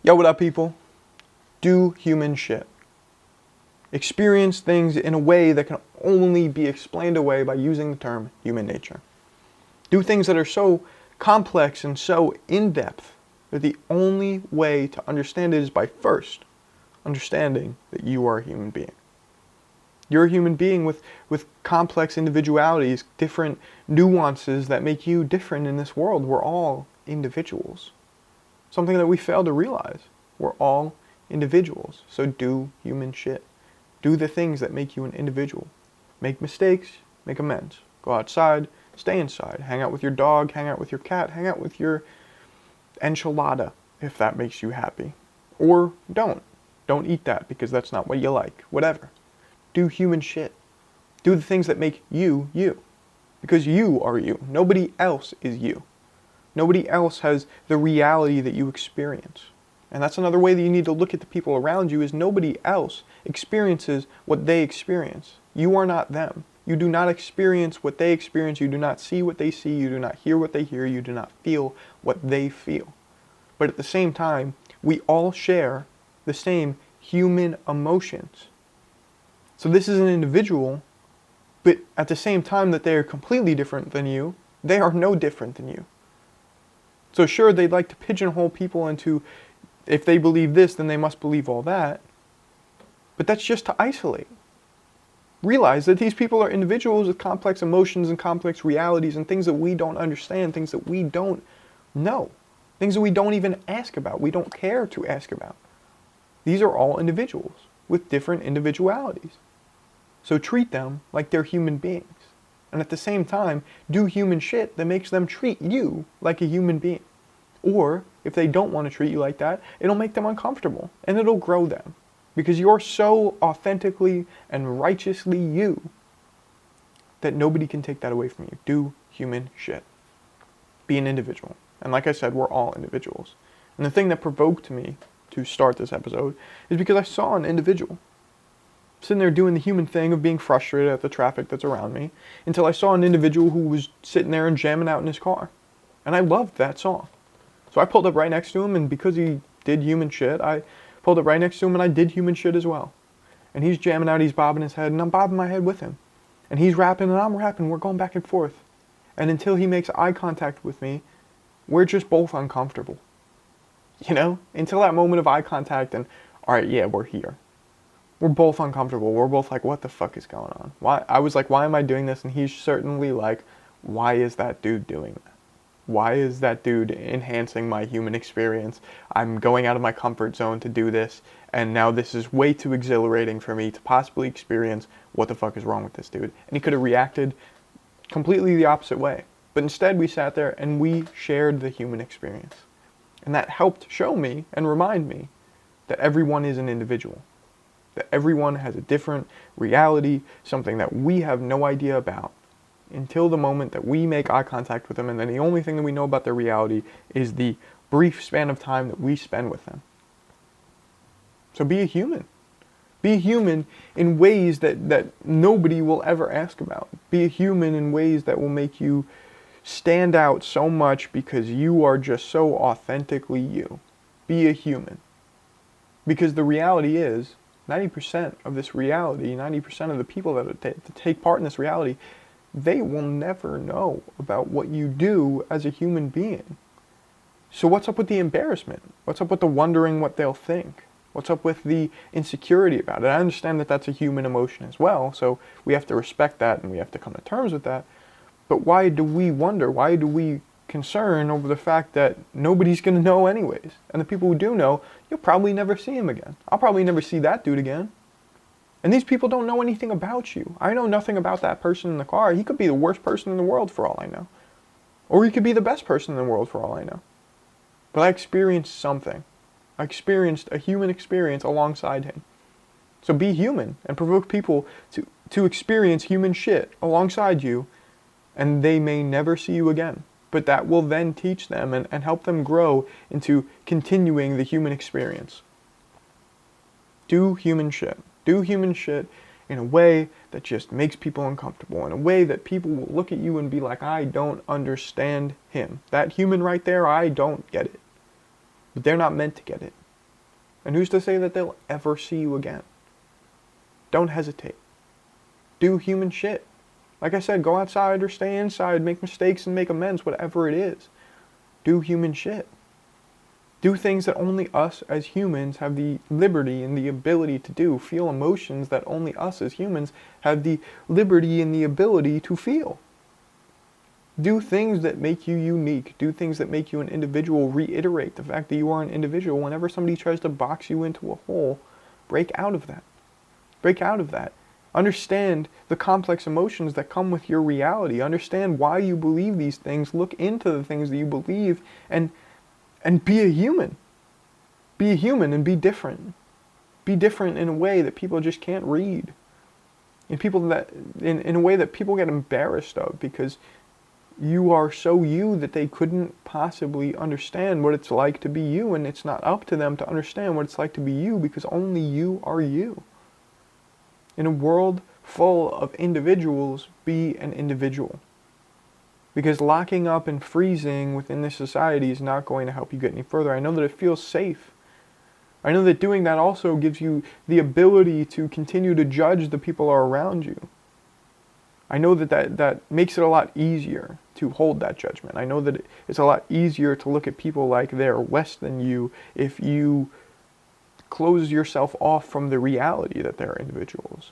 Yo, what up, people? Do human shit. Experience things in a way that can only be explained away by using the term human nature. Do things that are so complex and so in-depth that the only way to understand it is by first understanding that you are a human being. You're a human being with complex individualities, different nuances that make you different in this world. We're all individuals. Something that we fail to realize. We're all individuals, so do human shit. Do the things that make you an individual. Make mistakes, make amends. Go outside, stay inside. Hang out with your dog, hang out with your cat, hang out with your enchilada, if that makes you happy. Or don't. Don't eat that because that's not what you like. Whatever. Do human shit. Do the things that make you, you. Because you are you. Nobody else is you. Nobody else has the reality that you experience. And that's another way that you need to look at the people around you, is nobody else experiences what they experience. You are not them. You do not experience what they experience. You do not see what they see. You do not hear what they hear. You do not feel what they feel. But at the same time, we all share the same human emotions. So this is an individual, but at the same time that they are completely different than you, they are no different than you. So sure, they'd like to pigeonhole people into, if they believe this, then they must believe all that. But that's just to isolate. Realize that these people are individuals with complex emotions and complex realities and things that we don't understand, things that we don't know, things that we don't even ask about, we don't care to ask about. These are all individuals with different individualities. So treat them like they're human beings. And at the same time, do human shit that makes them treat you like a human being. Or, if they don't want to treat you like that, it'll make them uncomfortable, and it'll grow them. Because you're so authentically and righteously you that nobody can take that away from you. Do human shit. Be an individual. And like I said, we're all individuals. And the thing that provoked me to start this episode is because I saw an individual sitting there doing the human thing of being frustrated at the traffic that's around me, until I saw an individual who was sitting there and jamming out in his car. And I loved that song. So I pulled up right next to him, and because he did human shit, I pulled up right next to him and I did human shit as well. And he's jamming out, he's bobbing his head, and I'm bobbing my head with him. And he's rapping and I'm rapping, we're going back and forth. And until he makes eye contact with me, we're just both uncomfortable. You know? Until that moment of eye contact and, alright, yeah, we're here. We're both uncomfortable. We're both like, what the fuck is going on? Why? I was like, why am I doing this? And he's certainly like, why is that dude doing that? Why is that dude enhancing my human experience? I'm going out of my comfort zone to do this, and now this is way too exhilarating for me to possibly experience. What the fuck is wrong with this dude? And he could have reacted completely the opposite way. But instead we sat there and we shared the human experience. And that helped show me and remind me that everyone is an individual. That everyone has a different reality, something that we have no idea about, until the moment that we make eye contact with them, and then the only thing that we know about their reality is the brief span of time that we spend with them. So be a human. Be a human in ways that nobody will ever ask about. Be a human in ways that will make you stand out so much because you are just so authentically you. Be a human. Because the reality is, 90% of this reality, 90% of the people that take part in this reality, they will never know about what you do as a human being. So what's up with the embarrassment? What's up with the wondering what they'll think? What's up with the insecurity about it? I understand that that's a human emotion as well, so we have to respect that and we have to come to terms with that. But why do we wonder? Why do we concern over the fact that nobody's going to know anyways? And the people who do know, you'll probably never see him again. I'll probably never see that dude again. And these people don't know anything about you. I know nothing about that person in the car. He could be the worst person in the world for all I know. Or he could be the best person in the world for all I know. But I experienced something. I experienced a human experience alongside him. So be human and provoke people to experience human shit alongside you, and they may never see you again. But that will then teach them and help them grow into continuing the human experience. Do human shit. Do human shit in a way that just makes people uncomfortable, in a way that people will look at you and be like, I don't understand him. That human right there, I don't get it. But they're not meant to get it. And who's to say that they'll ever see you again? Don't hesitate. Do human shit. Like I said, go outside or stay inside, make mistakes and make amends, whatever it is. Do human shit. Do things that only us as humans have the liberty and the ability to do. Feel emotions that only us as humans have the liberty and the ability to feel. Do things that make you unique. Do things that make you an individual. Reiterate the fact that you are an individual. Whenever somebody tries to box you into a hole, break out of that. Break out of that. Understand the complex emotions that come with your reality. Understand why you believe these things. Look into the things that you believe and be a human. Be a human and be different. Be different in a way that people just can't read. In a way that people get embarrassed of, because you are so you that they couldn't possibly understand what it's like to be you, and it's not up to them to understand what it's like to be you, because only you are you. In a world full of individuals, be an individual. Because locking up and freezing within this society is not going to help you get any further. I know that it feels safe. I know that doing that also gives you the ability to continue to judge the people who are around you. I know that makes it a lot easier to hold that judgment. I know that it's a lot easier to look at people like they're less than you if you close yourself off from the reality that they're individuals.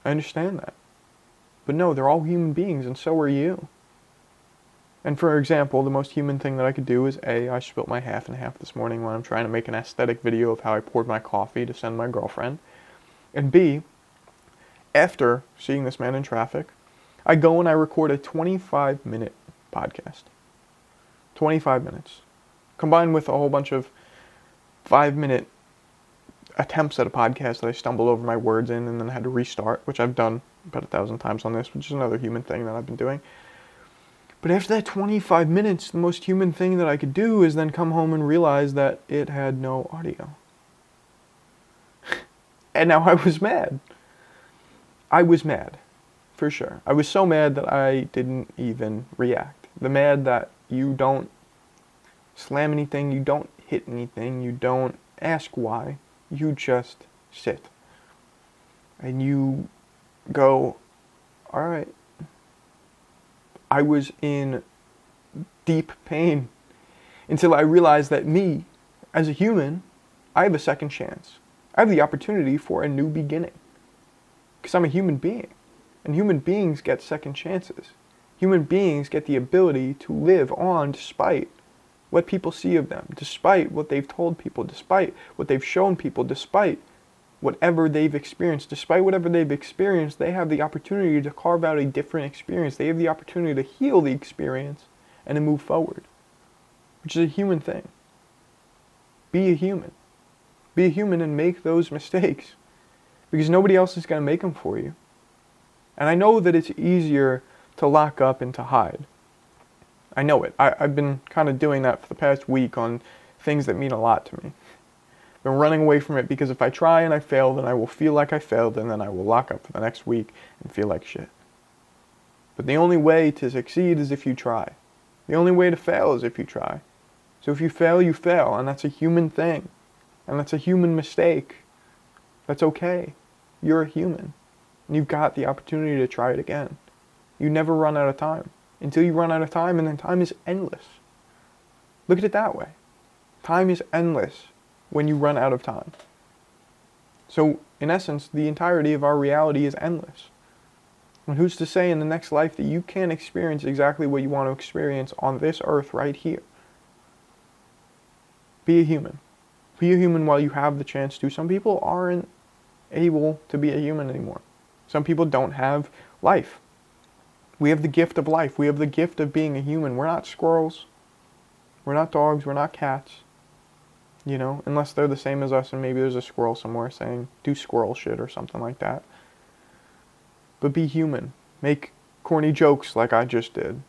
I understand that. But no, they're all human beings, and so are you. And for example, the most human thing that I could do is A, I spilt my half and half this morning when I'm trying to make an aesthetic video of how I poured my coffee to send my girlfriend. And B, after seeing this man in traffic, I go and I record a 25-minute podcast. 25 minutes. Combined with a whole bunch of 5-minute attempts at a podcast that I stumbled over my words in and then had to restart, which I've done about 1,000 times on this, which is another human thing that I've been doing. But after that 25 minutes, the most human thing that I could do is then come home and realize that it had no audio. And now I was mad. I was mad, for sure. I was so mad that I didn't even react. The mad that you don't slam anything, you don't hit anything, you don't ask why. You just sit. And you go, all right. I was in deep pain until I realized that me, as a human, I have a second chance. I have the opportunity for a new beginning. Because I'm a human being. And human beings get second chances. Human beings get the ability to live on despite what people see of them, despite what they've told people, despite what they've shown people, despite whatever they've experienced. Despite whatever they've experienced, they have the opportunity to carve out a different experience. They have the opportunity to heal the experience and to move forward, which is a human thing. Be a human. Be a human and make those mistakes, because nobody else is going to make them for you. And I know that it's easier to lock up and to hide. I know it. I've been kind of doing that for the past week on things that mean a lot to me. Been running away from it because if I try and I fail, then I will feel like I failed, and then I will lock up for the next week and feel like shit. But the only way to succeed is if you try. The only way to fail is if you try. So if you fail, you fail, and that's a human thing. And that's a human mistake. That's okay. You're a human. And you've got the opportunity to try it again. You never run out of time. Until you run out of time, and then time is endless. Look at it that way. Time is endless when you run out of time. So, in essence, the entirety of our reality is endless. And who's to say in the next life that you can't experience exactly what you want to experience on this earth right here? Be a human. Be a human while you have the chance to. Some people aren't able to be a human anymore. Some people don't have life. We have the gift of life. We have the gift of being a human. We're not squirrels. We're not dogs. We're not cats. You know, unless they're the same as us and maybe there's a squirrel somewhere saying, do squirrel shit or something like that. But be human. Make corny jokes like I just did.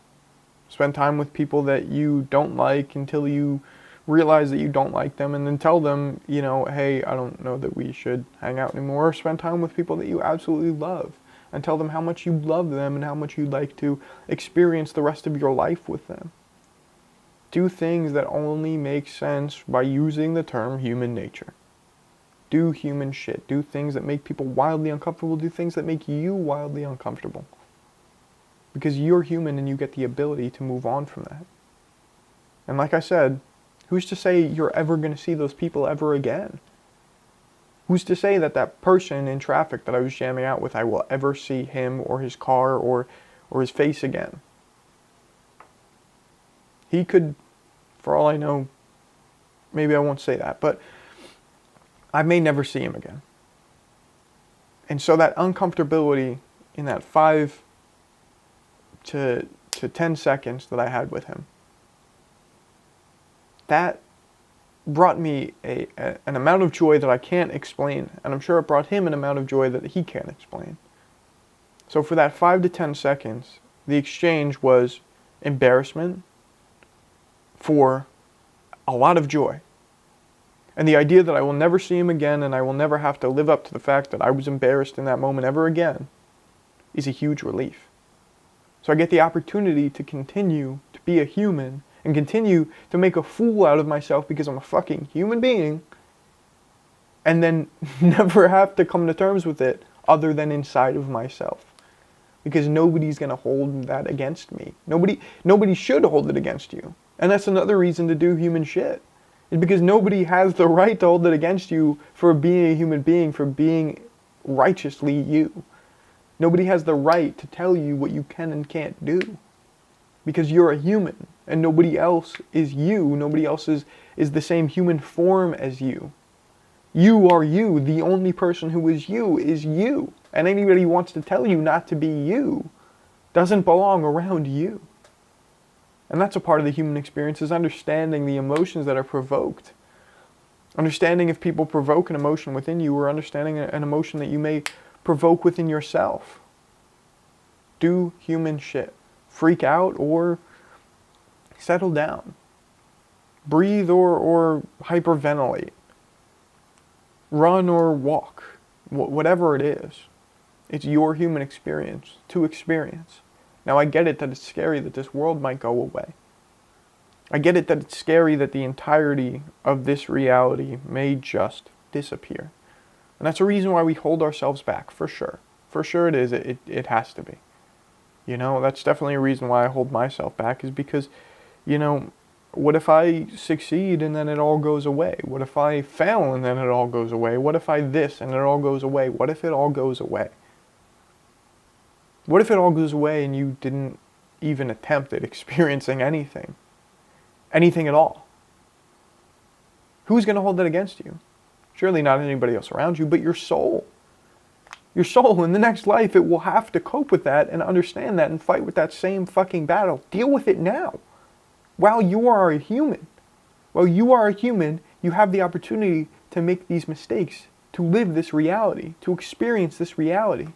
Spend time with people that you don't like until you realize that you don't like them, and then tell them, you know, hey, I don't know that we should hang out anymore. Or spend time with people that you absolutely love and tell them how much you love them and how much you'd like to experience the rest of your life with them. Do things that only make sense by using the term human nature. Do human shit. Do things that make people wildly uncomfortable. Do things that make you wildly uncomfortable. Because you're human and you get the ability to move on from that. And like I said, who's to say you're ever going to see those people ever again? Who's to say that that person in traffic that I was jamming out with, I will ever see him or his car or his face again? He could, for all I know, maybe I won't say that, but I may never see him again. And so that uncomfortability in that 5 to 10 seconds that I had with him, that brought me an amount of joy that I can't explain, and I'm sure it brought him an amount of joy that he can't explain. So for that 5 to 10 seconds, the exchange was embarrassment for a lot of joy. And the idea that I will never see him again and I will never have to live up to the fact that I was embarrassed in that moment ever again is a huge relief. So I get the opportunity to continue to be a human and continue to make a fool out of myself because I'm a fucking human being, and then never have to come to terms with it other than inside of myself. Because nobody's going to hold that against me. Nobody should hold it against you. And that's another reason to do human shit. Is because nobody has the right to hold it against you for being a human being, for being righteously you. Nobody has the right to tell you what you can and can't do. Because you're a human, and nobody else is you. Nobody else is the same human form as you. You are you. The only person who is you is you. And anybody who wants to tell you not to be you doesn't belong around you. And that's a part of the human experience, is understanding the emotions that are provoked. Understanding if people provoke an emotion within you, or understanding an emotion that you may provoke within yourself. Do human shit. Freak out or settle down. Breathe or hyperventilate. Run or walk. Whatever it is. It's your human experience to experience. Now I get it that it's scary that this world might go away. I get it that it's scary that the entirety of this reality may just disappear. And that's a reason why we hold ourselves back, for sure. For sure it is. It has to be. You know, that's definitely a reason why I hold myself back, is because, you know, what if I succeed and then it all goes away? What if I fail and then it all goes away? What if I this and it all goes away? What if it all goes away? What if it all goes away and you didn't even attempt at experiencing anything? Anything at all? Who's going to hold that against you? Surely not anybody else around you, but your soul. Your soul in the next life, it will have to cope with that and understand that and fight with that same fucking battle. Deal with it now. While you are a human. While you are a human, you have the opportunity to make these mistakes, to live this reality, to experience this reality.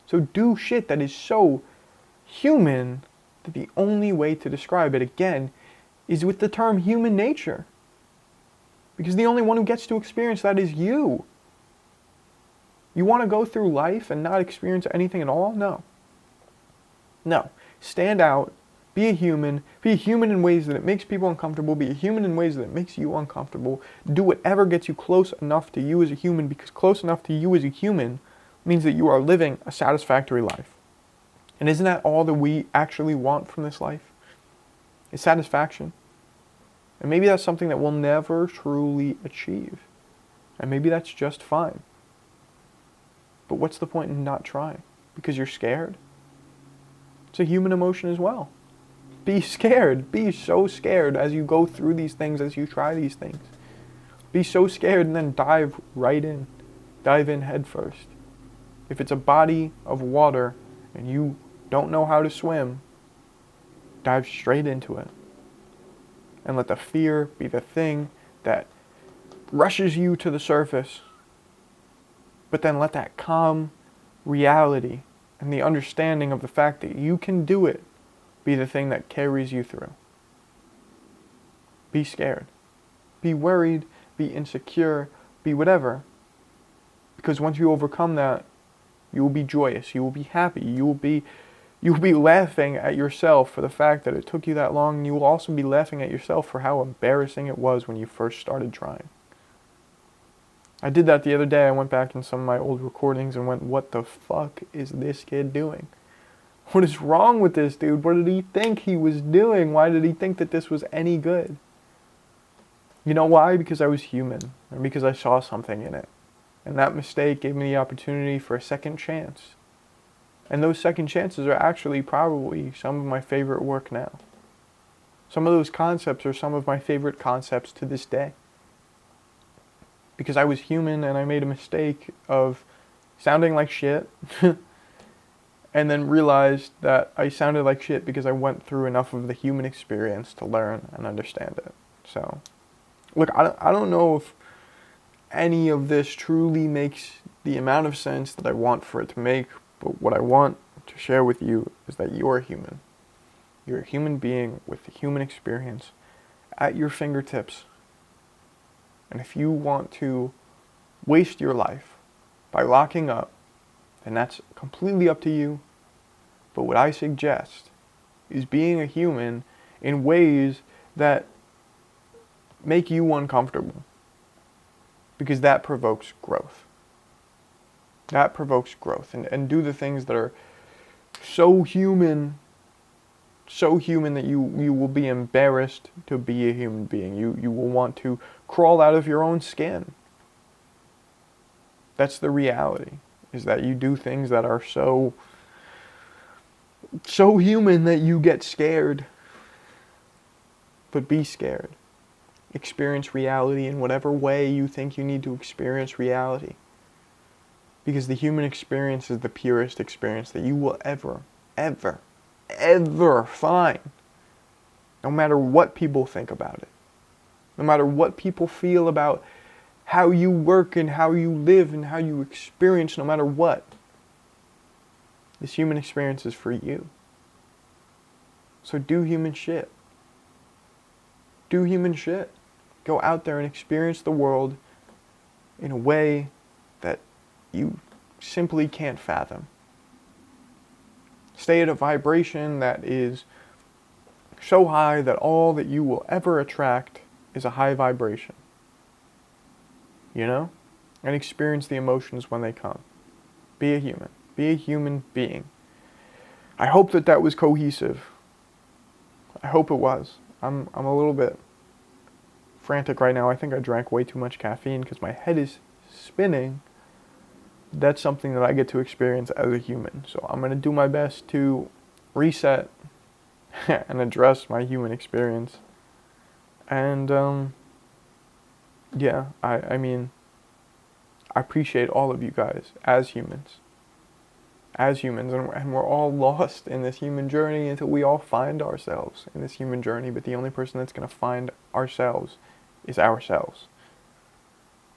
So do shit that is so human that the only way to describe it, again, is with the term human nature. Because the only one who gets to experience that is you. You want to go through life and not experience anything at all? No. No. Stand out. Be a human. Be a human in ways that it makes people uncomfortable. Be a human in ways that it makes you uncomfortable. Do whatever gets you close enough to you as a human, because close enough to you as a human means that you are living a satisfactory life. And isn't that all that we actually want from this life? Is satisfaction. And maybe that's something that we'll never truly achieve. And maybe that's just fine. But what's the point in not trying? Because you're scared? It's a human emotion as well. Be scared. Be so scared as you go through these things, as you try these things. Be so scared and then dive right in. Dive in head first. If it's a body of water and you don't know how to swim, dive straight into it. And let the fear be the thing that rushes you to the surface. But then let that calm reality and the understanding of the fact that you can do it be the thing that carries you through. Be scared. Be worried. Be insecure. Be whatever. Because once you overcome that, you will be joyous. You will be happy. You will be laughing at yourself for the fact that it took you that long. And you will also be laughing at yourself for how embarrassing it was when you first started trying. I did that the other day. I went back in some of my old recordings and went, what the fuck is this kid doing? What is wrong with this dude? What did he think he was doing? Why did he think that this was any good? You know why? Because I was human, and because I saw something in it. And that mistake gave me the opportunity for a second chance. And those second chances are actually probably some of my favorite work now. Some of those concepts are some of my favorite concepts to this day. Because I was human and I made a mistake of sounding like shit and then realized that I sounded like shit because I went through enough of the human experience to learn and understand it. So, look, I don't know if any of this truly makes the amount of sense that I want for it to make, but what I want to share with you is that you are human. You're a human being with a human experience at your fingertips. And if you want to waste your life by locking up, then that's completely up to you. But what I suggest is being a human in ways that make you uncomfortable. Because that provokes growth. That provokes growth. And do the things that are so human that you will be embarrassed to be a human being. You will want to crawl out of your own skin. That's the reality, is that you do things that are so human that you get scared. But be scared. Experience reality in whatever way you think you need to experience reality. Because the human experience is the purest experience that you will ever find. No matter what people think about it. No matter what people feel about how you work and how you live and how you experience, no matter what. This human experience is for you. So do human shit. Do human shit. Go out there and experience the world in a way that you simply can't fathom. Stay at a vibration that is so high that all that you will ever attract is a high vibration. You know? And experience the emotions when they come. Be a human. Be a human being. I hope that was cohesive. I hope it was. I'm a little bit frantic right now. I think I drank way too much caffeine because my head is spinning. That's something that I get to experience as a human. So I'm going to do my best to reset and address my human experience. And, yeah, I mean, I appreciate all of you guys as humans. As humans, and we're all lost in this human journey until we all find ourselves in this human journey, but the only person that's going to find ourselves is ourselves.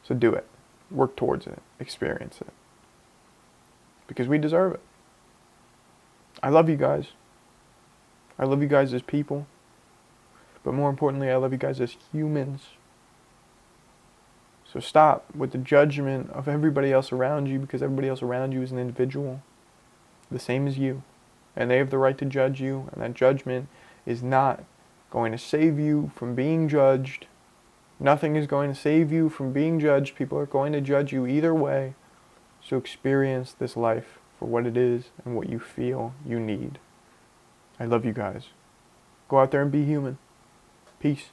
So do it. Work towards it. Experience it. Because we deserve it. I love you guys. I love you guys as people. But more importantly, I love you guys as humans. So stop with the judgment of everybody else around you, because everybody else around you is an individual, the same as you. And they have the right to judge you, and that judgment is not going to save you from being judged. Nothing is going to save you from being judged. People are going to judge you either way. So experience this life for what it is and what you feel you need. I love you guys. Go out there and be human. Peace.